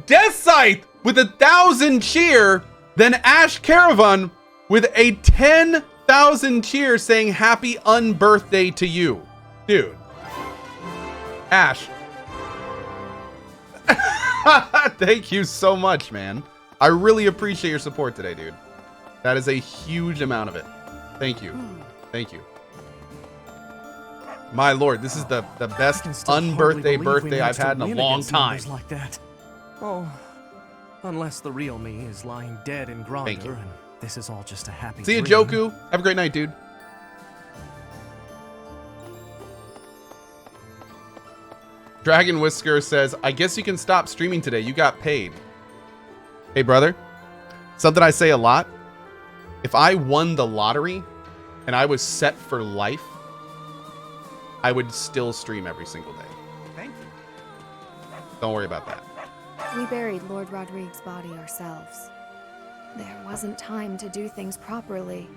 Death Scythe with 1,000 cheer. Then Ash Caravan with a 10,000 cheer saying happy unbirthday to you. Dude. Ash. Thank you so much, man. I really appreciate your support today, dude. That is a huge amount of it. Thank you. Thank you. My lord, this is the best birthday I've had in a long time. Like that. Oh, unless the real me is lying dead in Gronder, and this is all just a happy See you, dream. Joku. Have a great night, dude. Dragon Whisker says, I guess you can stop streaming today. You got paid. Hey, brother. Something I say a lot. If I won the lottery and I was set for life, I would still stream every single day. Thank you. Don't worry about that. We buried Lord Rodrigue's body ourselves. There wasn't time to do things properly.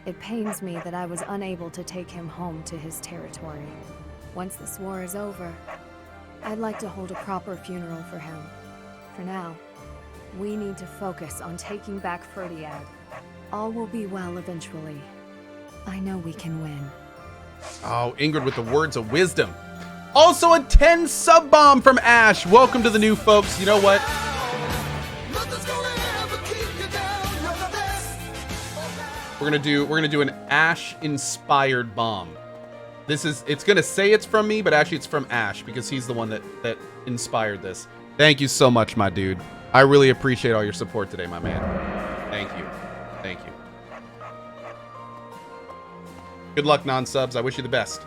It pains me that I was unable to take him home to his territory. Once this war is over, I'd like to hold a proper funeral for him. For now, we need to focus on taking back Ferdiad. All will be well eventually. I know we can win. Oh, Ingrid with the words of wisdom. Also a 10 sub bomb from Ash. Welcome to the new folks. You know what? We're gonna do an Ash inspired bomb. It's gonna say it's from me, but actually it's from Ash because he's the one that inspired this. Thank you so much, my dude. I really appreciate all your support today, my man. Thank you. Thank you. Good luck, non-subs. I wish you the best.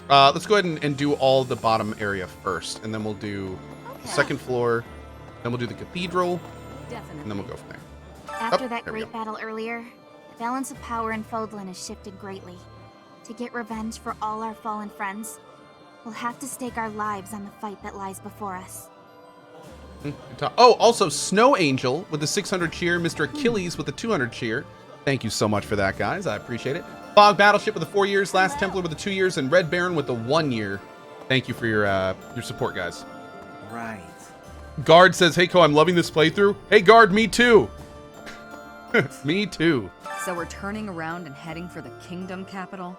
Let's go ahead and do all the bottom area first, and then we'll do the second floor, then we'll do the cathedral, and then we'll go from there. After that great battle earlier, the balance of power in Fodlan has shifted greatly. To get revenge for all our fallen friends, we'll have to stake our lives on the fight that lies before us. Oh, also Snow Angel with the 600 cheer, Mr. Achilles with the 200 cheer. Thank you so much for that, guys. I appreciate it. Fog Battleship with the 4 years, Last Templar with the 2 years, and Red Baron with the 1 year. Thank you for your support, guys. Right. Guard says, hey, Cohh, I'm loving this playthrough. Hey, Guard, me too. Me too. So we're turning around and heading for the kingdom capital?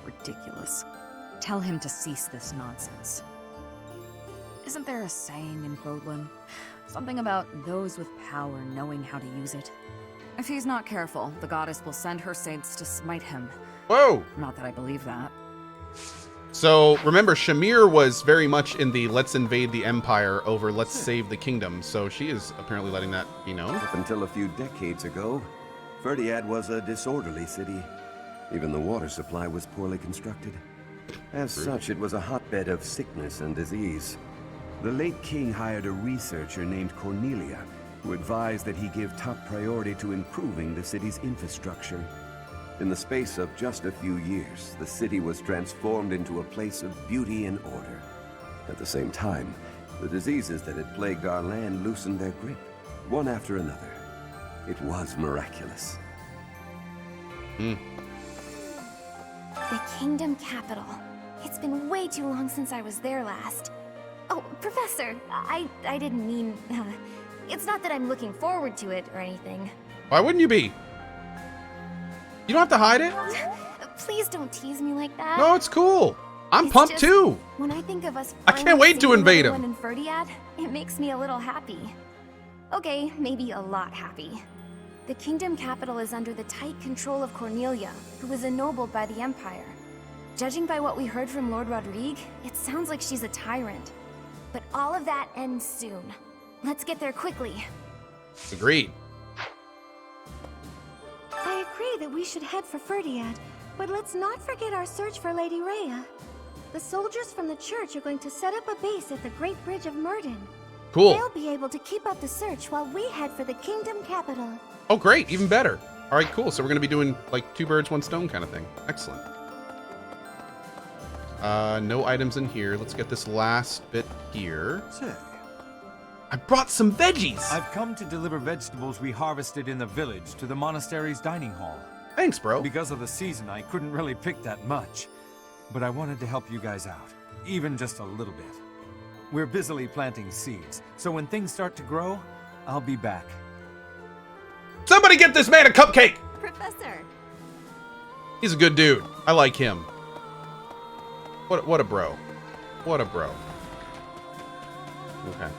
Ridiculous. Tell him to cease this nonsense. Isn't there a saying in Fodlan? Something about those with power knowing how to use it? If he's not careful, the goddess will send her saints to smite him. Whoa! Not that I believe that. So, remember, Shamir was very much in the let's invade the empire over let's save the kingdom, so she is apparently letting that be known. Up until a few decades ago, Ferdiad was a disorderly city. Even the water supply was poorly constructed. As such, it was a hotbed of sickness and disease. The late king hired a researcher named Cornelia, who advised that he give top priority to improving the city's infrastructure. In the space of just a few years, the city was transformed into a place of beauty and order. At the same time, the diseases that had plagued our land loosened their grip, one after another. It was miraculous. The kingdom capital. It's been way too long since I was there last. Oh, Professor, I didn't mean... it's not that I'm looking forward to it or anything. Why wouldn't you be? You don't have to hide it. Please don't tease me like that. No, it's cool. I'm pumped too. When I think of us, I can't wait to invade him. In Ferdiad, it makes me a little happy. Okay, maybe a lot happy. The kingdom capital is under the tight control of Cornelia, who was ennobled by the Empire. Judging by what we heard from Lord Rodrigue, it sounds like she's a tyrant. But all of that ends soon. Let's get there quickly. Agreed. I agree that we should head for Ferdiad, but let's not forget our search for Lady Rhea. The soldiers from the church are going to set up a base at the Great Bridge of Myrden. Cool. They'll be able to keep up the search while we head for the kingdom capital. Oh, great. Even better. All right, cool. So we're going to be doing like 2 birds, 1 stone kind of thing. Excellent. No items in here. Let's get this last bit here. Say, I brought some veggies. I've come to deliver vegetables we harvested in the village to the monastery's dining hall. Thanks, bro. Because of the season, I couldn't really pick that much. But I wanted to help you guys out, even just a little bit. We're busily planting seeds, so when things start to grow, I'll be back. Somebody get this man a cupcake! Professor. He's a good dude. I like him. What a bro. What a bro. Okay.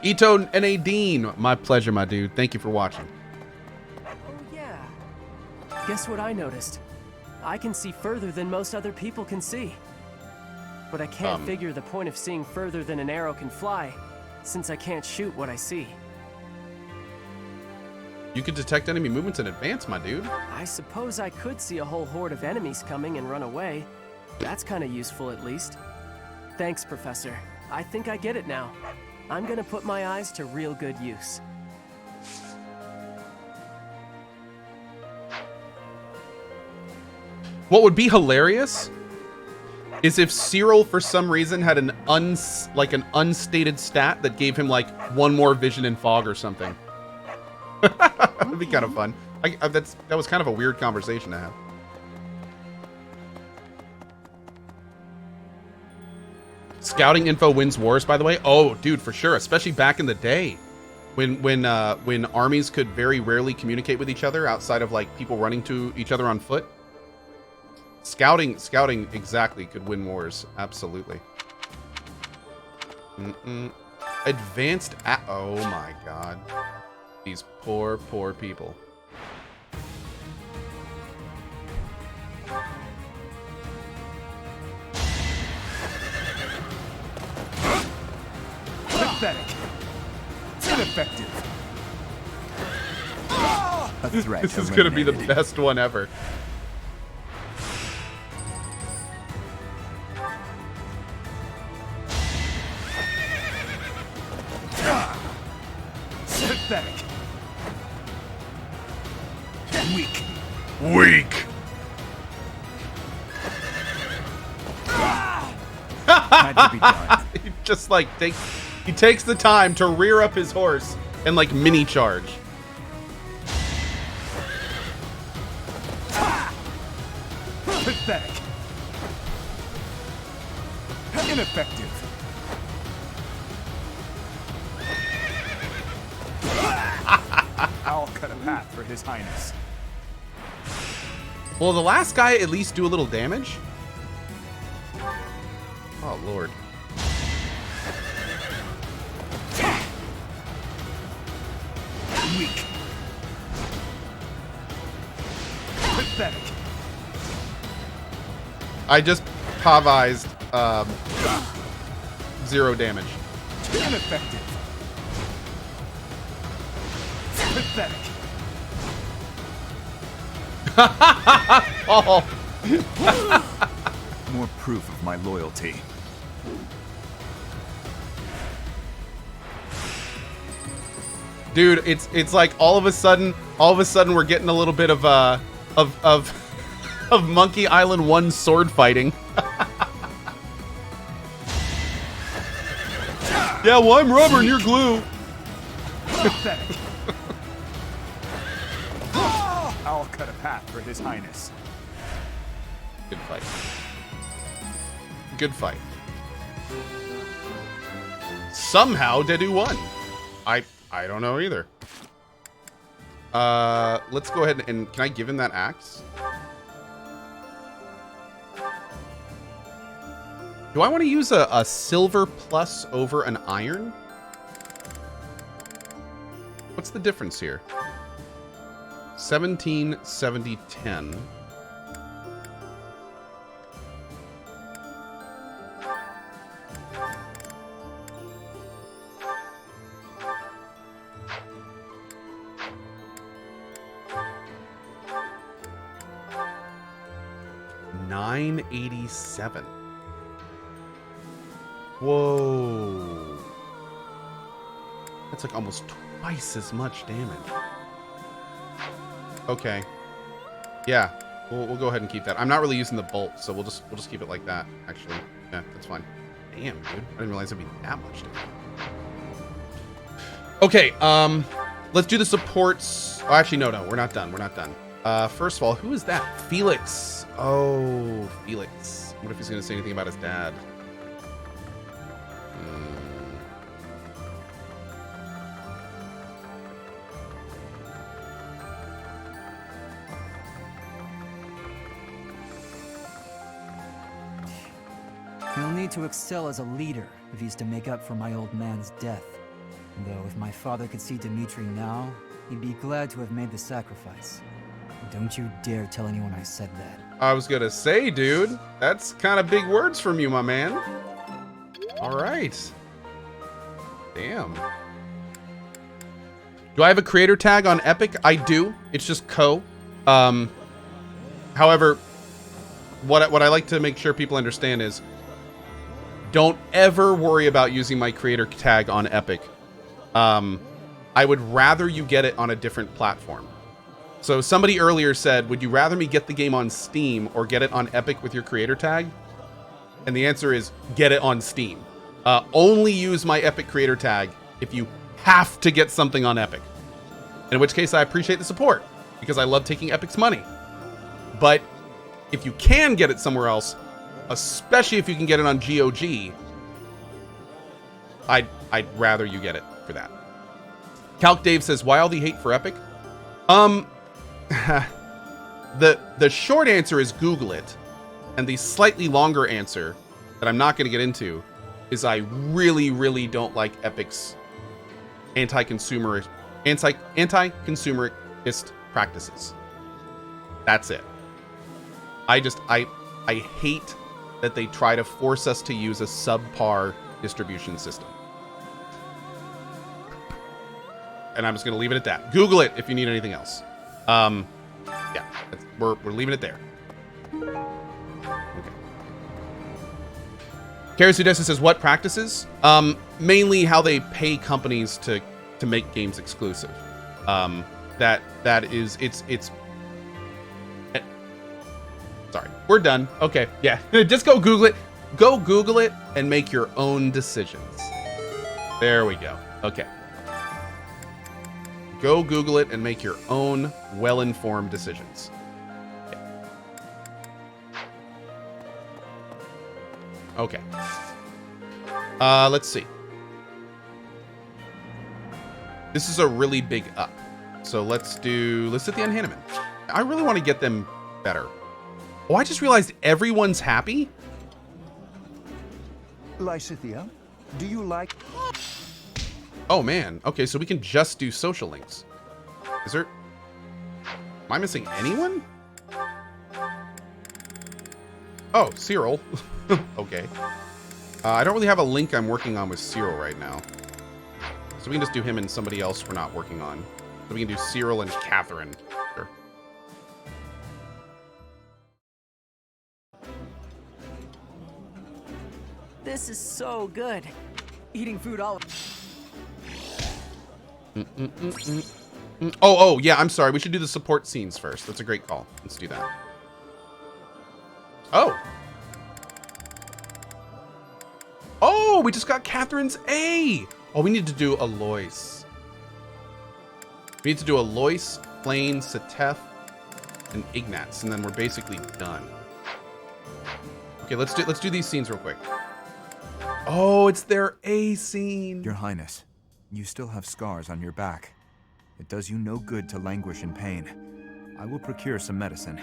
Ito and Nadine, my pleasure, my dude. Thank you for watching. Oh, yeah. Guess what I noticed? I can see further than most other people can see. But I can't figure the point of seeing further than an arrow can fly, since I can't shoot what I see. You can detect enemy movements in advance, my dude. I suppose I could see a whole horde of enemies coming and run away. That's kind of useful, at least. Thanks, Professor. I think I get it now. I'm gonna put my eyes to real good use. What would be hilarious is if Cyril, for some reason, had an unstated stat that gave him like one more vision in fog or something. That'd be kind of fun. That was kind of a weird conversation to have. Scouting info wins wars, by the way. Oh, dude, for sure. Especially back in the day, when armies could very rarely communicate with each other outside of like people running to each other on foot. Scouting exactly could win wars. Absolutely. Advanced. Oh my God. These poor people. Pathetic. Ineffective. A threat. This is gonna be the best one ever. Pathetic. Weak. Had to be done. He just like he takes the time to rear up his horse and like mini charge. Pathetic. Ineffective. I'll cut a path for His Highness. Will the last guy at least do a little damage? Oh, Lord. Weak. Pathetic. I just Pavized 0 damage. Ineffective. Pathetic. Oh. More proof of my loyalty. Dude, it's like all of a sudden we're getting a little bit of Monkey Island 1 sword fighting. Yeah, well, I'm rubber and you're glue. Pathetic. I'll cut a path for His Highness. Good fight. Good fight. Somehow Dedu won. I don't know either. Let's go ahead and can I give him that axe? Do I want to use a silver plus over an iron? What's the difference here? 17, 70, 10. $987. Whoa. That's like almost twice as much damage. Okay. Yeah, we'll go ahead and keep that. I'm not really using the bolt, so we'll just keep it like that. Actually, yeah, that's fine. Damn, dude, I didn't realize it'd be that much damage. Okay, let's do the supports. Oh, actually, no, we're not done. We're not done. First of all, who is that? Felix. Oh, Felix. What if he's going to say anything about his dad? He'll need to excel as a leader if he's to make up for my old man's death. Though if my father could see Dimitri now, he'd be glad to have made the sacrifice. Don't you dare tell anyone I said that. I was gonna say, dude, that's kind of big words from you, my man. All right. Damn. Do I have a creator tag on Epic? I do. It's just Cohh. However, what I like to make sure people understand is, don't ever worry about using my creator tag on Epic. I would rather you get it on a different platform. So somebody earlier said, would you rather me get the game on Steam or get it on Epic with your creator tag? And the answer is, get it on Steam. Only use my Epic creator tag if you have to get something on Epic. In which case, I appreciate the support, because I love taking Epic's money. But if you can get it somewhere else, especially if you can get it on GOG, I'd rather you get it for that. Calc Dave says, why all the hate for Epic? The short answer is Google it, and the slightly longer answer that I'm not going to get into is I really don't like Epic's anti-consumerist practices. That's it. I hate that they try to force us to use a subpar distribution system. And I'm just going to leave it at that. Google it if you need anything else. Yeah, we're leaving it there. Okay. Karasudesa says, what practices? Mainly how they pay companies to make games exclusive. That is, it's sorry, we're done. Okay, yeah, just go Google it. Go Google it and make your own decisions. There we go. Okay. Go Google it and make your own well-informed decisions. Okay. Let's see. This is a really big up. So let's hit the Unhanneman. I really want to get them better. Oh, I just realized everyone's happy? Lysithea, do you like... Oh man, okay, so we can just do social links. Is there... Am I missing anyone? Oh, Cyril. Okay. I don't really have a link I'm working on with Cyril right now. So we can just do him and somebody else we're not working on. So we can do Cyril and Catherine. Sure. This is so good. Eating food all... Oh, yeah, I'm sorry. We should do the support scenes first. That's a great call. Let's do that. Oh. Oh, we just got Catherine's A. Oh, we need to do Alois. We need to do Alois, Plain, Setef, and Ignatz, and then we're basically done. Okay, let's do these scenes real quick. Oh, it's their A scene. Your Highness, you still have scars on your back. It does you no good to languish in pain. I will procure some medicine.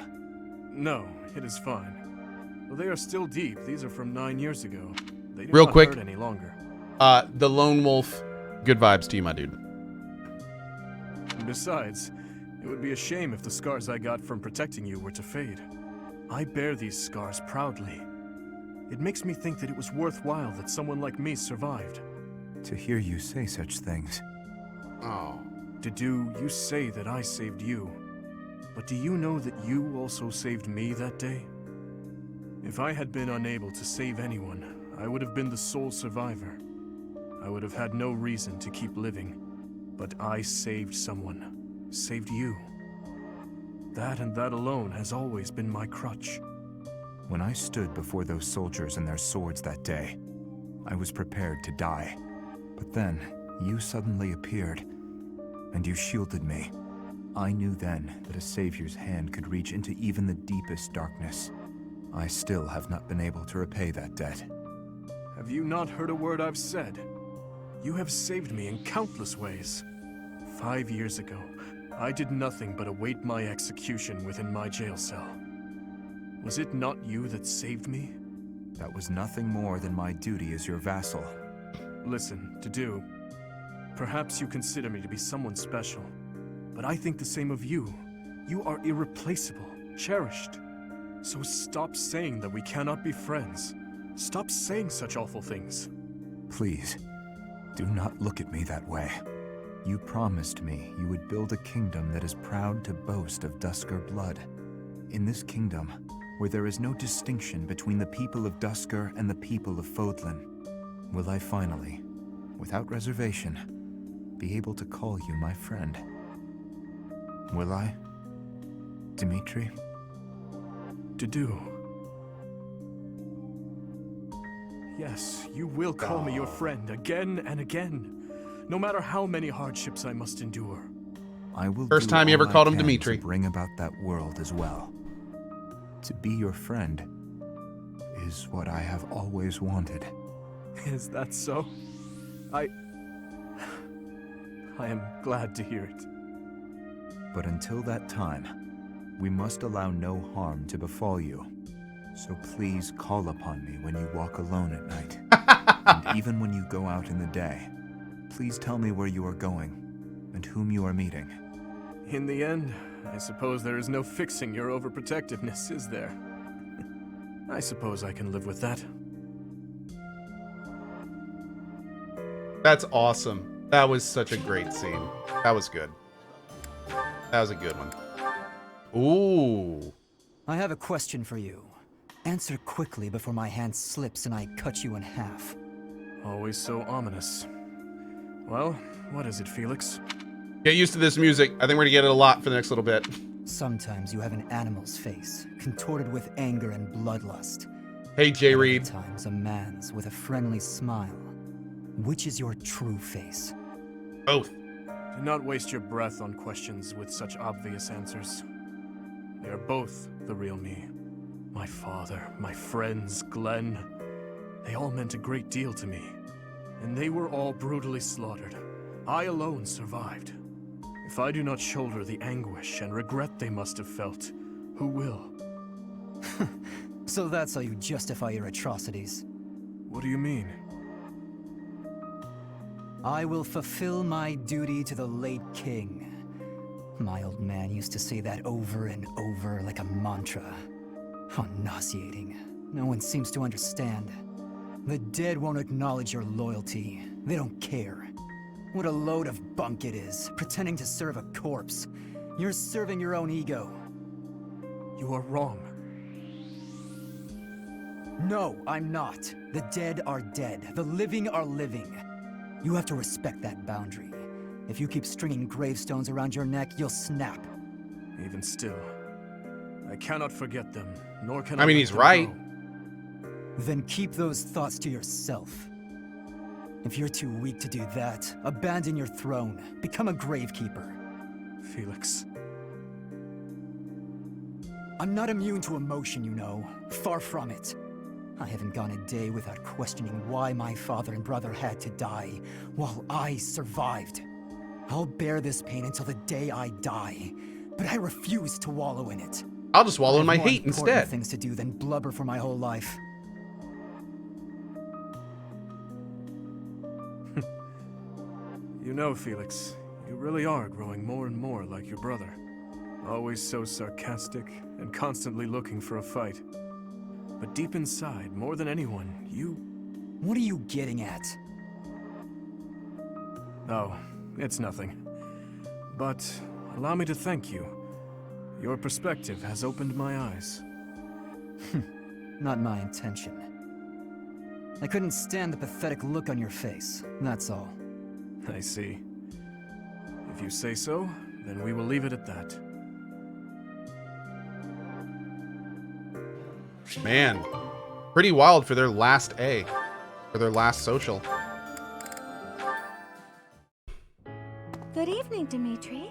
No, it is fine. Though they are still deep, these are from 9 years ago. They do Real not quick, hurt any longer. The Lone Wolf, good vibes to you, my dude. Besides, it would be a shame if the scars I got from protecting you were to fade. I bear these scars proudly. It makes me think that it was worthwhile that someone like me survived. To hear you say such things. Oh. You say that I saved you. But do you know that you also saved me that day? If I had been unable to save anyone, I would have been the sole survivor. I would have had no reason to keep living. But I saved someone. Saved you. That and that alone has always been my crutch. When I stood before those soldiers and their swords that day, I was prepared to die. But then, you suddenly appeared. and you shielded me. I knew then that a savior's hand could reach into even the deepest darkness. I still have not been able to repay that debt. Have you not heard a word I've said? You have saved me in countless ways. 5 years ago, I did nothing but await my execution within my jail cell. Was it not you that saved me? That was nothing more than my duty as your vassal. Listen, Didu, perhaps you consider me to be someone special, but I think the same of you. You are irreplaceable, cherished. So stop saying that we cannot be friends. Stop saying such awful things. Please, do not look at me that way. You promised me you would build a kingdom that is proud to boast of Duscur blood. In this kingdom, where there is no distinction between the people of Duscur and the people of Fodlan, will I finally, without reservation, be able to call you my friend? Will I, Dimitri? Didu. Yes, you will call me your friend again and again, no matter how many hardships I must endure. I will First do time you all ever I called him can Dimitri. to bring about that world as well. To be your friend is what I have always wanted. Is that so? I am glad to hear it. But until that time, we must allow no harm to befall you. So please call upon me when you walk alone at night. And even when you go out in the day, please tell me where you are going and whom you are meeting. In the end, I suppose there is no fixing your overprotectiveness, is there? I suppose I can live with that. That's awesome. That was such a great scene. That was good. That was a good one. Ooh. I have a question for you. Answer quickly before my hand slips and I cut you in half. Always so ominous. Well, what is it, Felix? Get used to this music. I think we're gonna get it a lot for the next little bit. Sometimes you have an animal's face, contorted with anger and bloodlust. Hey, Jay Reed. Other times a man's with a friendly smile. Which is your true face? Both. Do not waste your breath on questions with such obvious answers. They are both the real me. My father, my friends, Glenn, they all meant a great deal to me. And they were all brutally slaughtered. I alone survived. If I do not shoulder the anguish and regret they must have felt, who will? So that's how you justify your atrocities. What do you mean? I will fulfill my duty to the late king. My old man used to say that over and over like a mantra. How nauseating. No one seems to understand. The dead won't acknowledge your loyalty. They don't care. What a load of bunk it is, pretending to serve a corpse. You're serving your own ego. You are wrong. No, I'm not. The dead are dead. The living are living. You have to respect that boundary. If you keep stringing gravestones around your neck, you'll snap. Even still, I cannot forget them, nor can I mean, let he's them right. go. Then keep those thoughts to yourself. If you're too weak to do that, abandon your throne. Become a gravekeeper. Felix. I'm not immune to emotion, you know. Far from it. I haven't gone a day without questioning why my father and brother had to die, while I survived. I'll bear this pain until the day I die, but I refuse to wallow in it. I'll just wallow in my I have more hate important instead. things to do than blubber for my whole life. You know, Felix, you really are growing more and more like your brother. Always so sarcastic and constantly looking for a fight. But deep inside, more than anyone, you... What are you getting at? Oh, it's nothing. But allow me to thank you. Your perspective has opened my eyes. Not my intention. I couldn't stand the pathetic look on your face, that's all. I see. If you say so, then we will leave it at that. Man, pretty wild for their last A, for their last social. Good evening, morning, Dimitri.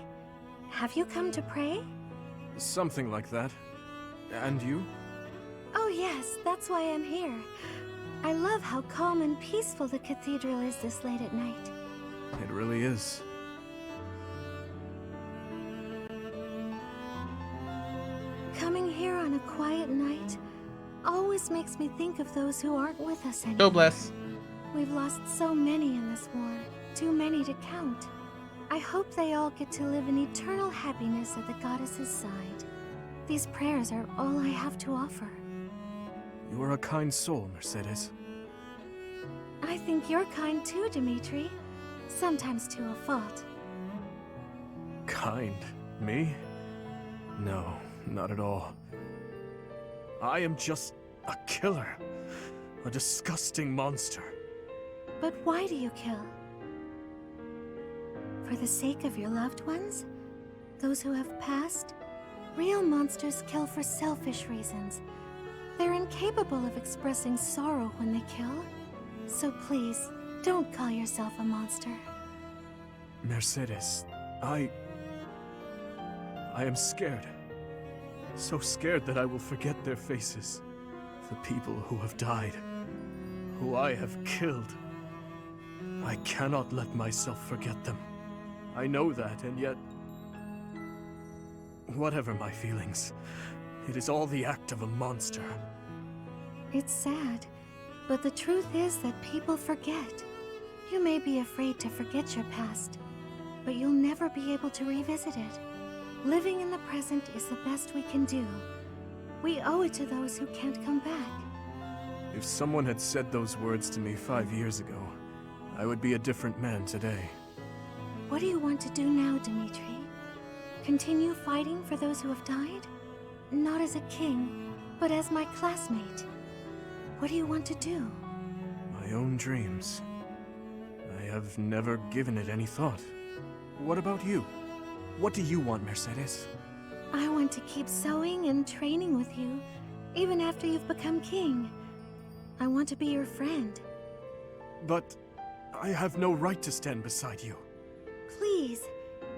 Have you come to pray? Something like that. And you? Oh yes, that's why I'm here. I love how calm and peaceful the cathedral is this late at night. It really is. Coming here on a quiet night always makes me think of those who aren't with us anymore. Go bless. We've lost so many in this war, too many to count. I hope they all get to live in eternal happiness at the goddess's side. These prayers are all I have to offer. You are a kind soul, Mercedes. I think you're kind too, Dimitri. Sometimes to a fault. Kind? Me? No, not at all. I am just a killer. A disgusting monster. But why do you kill? For the sake of your loved ones? Those who have passed? Real monsters kill for selfish reasons. They're incapable of expressing sorrow when they kill. So please, don't call yourself a monster. Mercedes, I am scared. So scared that I will forget their faces. The people who have died. Who I have killed. I cannot let myself forget them. I know that, and yet... Whatever my feelings, it is all the act of a monster. It's sad, but the truth is that people forget. You may be afraid to forget your past, but you'll never be able to revisit it. Living in the present is the best we can do. We owe it to those who can't come back. If someone had said those words to me 5 years ago, I would be a different man today. What do you want to do now, Dimitri? Continue fighting for those who have died? Not as a king, but as my classmate. What do you want to do? My own dreams. I have never given it any thought. What about you? What do you want, Mercedes? I want to keep sewing and training with you, even after you've become king. I want to be your friend. But I have no right to stand beside you. Please,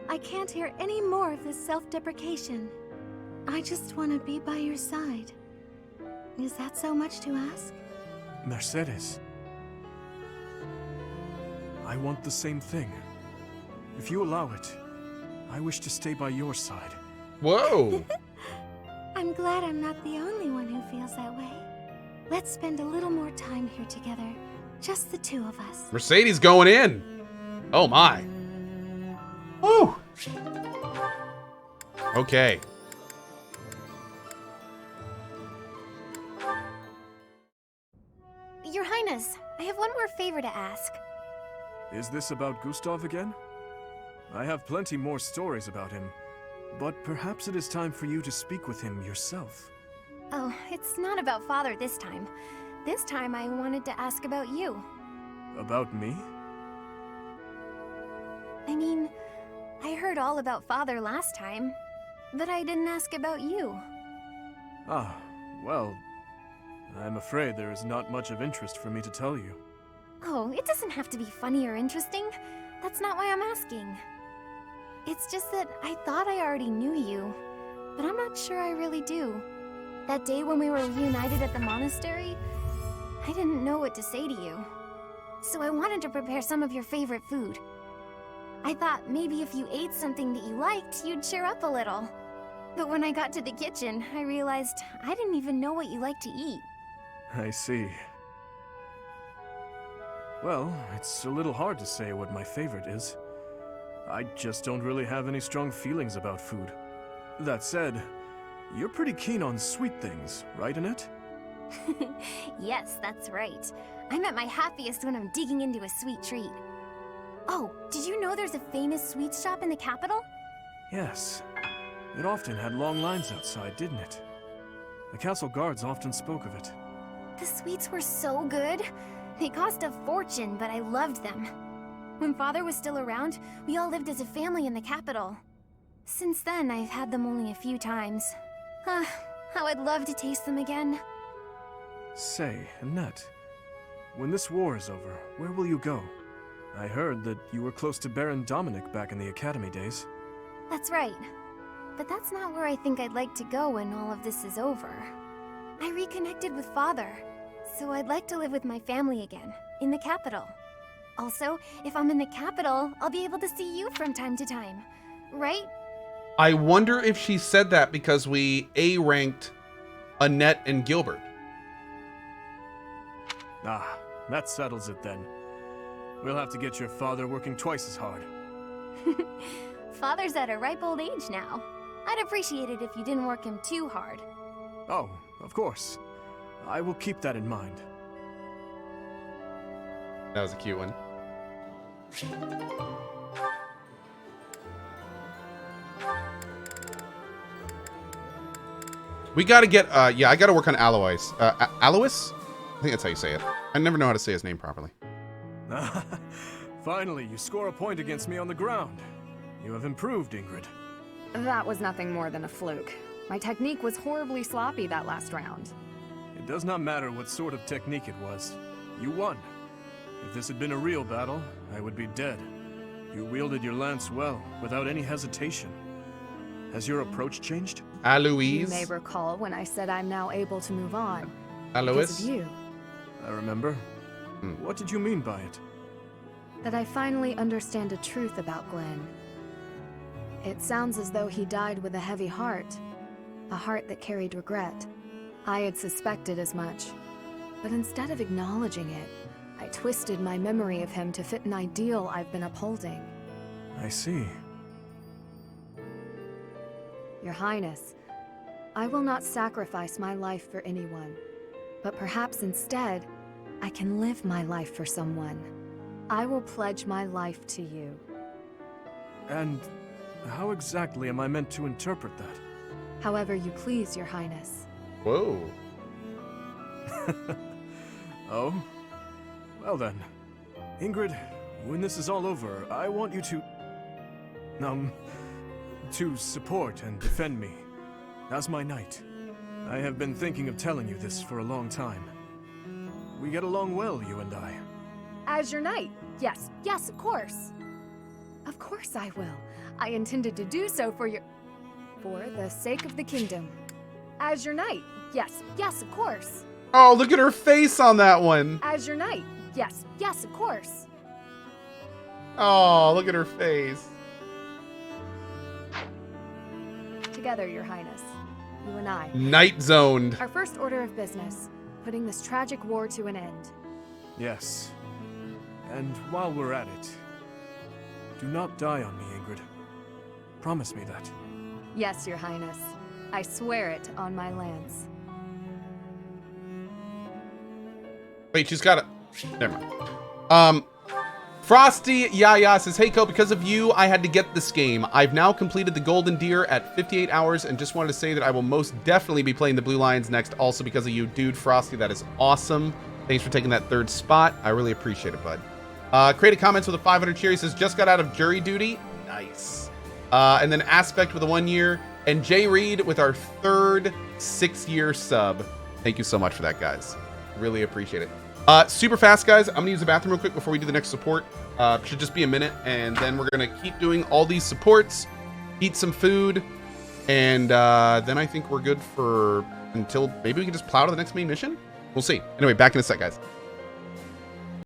I can't hear any more of this self-deprecation. I just want to be by your side. Is that so much to ask? Mercedes. I want the same thing. If you allow it, I wish to stay by your side. Whoa! I'm glad I'm not the only one who feels that way. Let's spend a little more time here together. Just the two of us. Mercedes going in. Oh my. Woo! Okay. Your Highness, I have one more favor to ask. Is this about Gustav again? I have plenty more stories about him, but perhaps it is time for you to speak with him yourself. Oh, it's not about Father this time. This time I wanted to ask about you. About me? I mean, I heard all about Father last time, but I didn't ask about you. Ah, well, I'm afraid there is not much of interest for me to tell you. Oh, it doesn't have to be funny or interesting. That's not why I'm asking. It's just that I thought I already knew you, but I'm not sure I really do. That day when we were reunited at the monastery, I didn't know what to say to you. So I wanted to prepare some of your favorite food. I thought maybe if you ate something that you liked, you'd cheer up a little. But when I got to the kitchen, I realized I didn't even know what you like to eat. I see. Well, it's a little hard to say what my favorite is. I just don't really have any strong feelings about food. That said, you're pretty keen on sweet things, right, Annette? Yes, that's right. I'm at my happiest when I'm digging into a sweet treat. Oh, did you know there's a famous sweets shop in the capital? Yes. It often had long lines outside, didn't it? The castle guards often spoke of it. The sweets were so good. They cost a fortune, but I loved them. When Father was still around, we all lived as a family in the capital. Since then, I've had them only a few times. How I'd love to taste them again. Say, Annette, when this war is over, where will you go? I heard that you were close to Baron Dominic back in the academy days. That's right. But that's not where I think I'd like to go when all of this is over. I reconnected with Father, so I'd like to live with my family again, in the capital. Also, if I'm in the capital, I'll be able to see you from time to time, right? I wonder if she said that because we A-ranked Annette and Gilbert. Ah, that settles it then. We'll have to get your father working twice as hard. Father's at a ripe old age now. I'd appreciate it if you didn't work him too hard. Oh, of course. I will keep that in mind. That was a cute one. We gotta get, yeah, I gotta work on Alois. Alois? I think that's how you say it. I never know how to say his name properly. Finally, you score a point against me on the ground. You have improved, Ingrid. That was nothing more than a fluke. My technique was horribly sloppy that last round. It does not matter what sort of technique it was. You won. If this had been a real battle, I would be dead. You wielded your lance well, without any hesitation. Has your approach changed? Alois? You may recall when I said I'm now able to move on. Alois? Because of you. I remember. What did you mean by it? That I finally understand a truth about Glenn. It sounds as though he died with a heavy heart. A heart that carried regret. I had suspected as much. But instead of acknowledging it, I twisted my memory of him to fit an ideal I've been upholding. I see. Your Highness, I will not sacrifice my life for anyone. But perhaps instead, I can live my life for someone. I will pledge my life to you. And how exactly am I meant to interpret that? However you please, Your Highness. Whoa. Oh? Well then. Ingrid, when this is all over, I want you to support and defend me. As my knight. I have been thinking of telling you this for a long time. We get along well, you and I. As your knight? Yes, yes, of course. Of course I will. I intended to do so for the sake of the kingdom. As your knight? Yes, yes, of course. Oh, look at her face on that one. As your knight? Yes, yes, of course. Oh, look at her face. Together, Your Highness. You and I. Night zoned. Our first order of business. Putting this tragic war to an end. Yes. And while we're at it, do not die on me, Ingrid. Promise me that. Yes, Your Highness. I swear it on my lance. Wait, she's got a... Never mind. Frosty Yaya says, hey, Cohh, because of you, I had to get this game. I've now completed the Golden Deer at 58 hours and just wanted to say that I will most definitely be playing the Blue Lions next, also because of you. Dude, Frosty, that is awesome. Thanks for taking that third spot. I really appreciate it, bud. Creative Comments with a 500 cheer. He says, just got out of jury duty. Nice. And then Aspect with a 1 year. And Jay Reed with our third 6-year sub. Thank you so much for that, guys. Really appreciate it. Super fast, guys. I'm gonna use the bathroom real quick before we do the next support. Should just be a minute, and then we're gonna keep doing all these supports, eat some food, and then I think we're good for until maybe we can just plow to the next main mission. We'll see. Anyway, back in a sec, guys.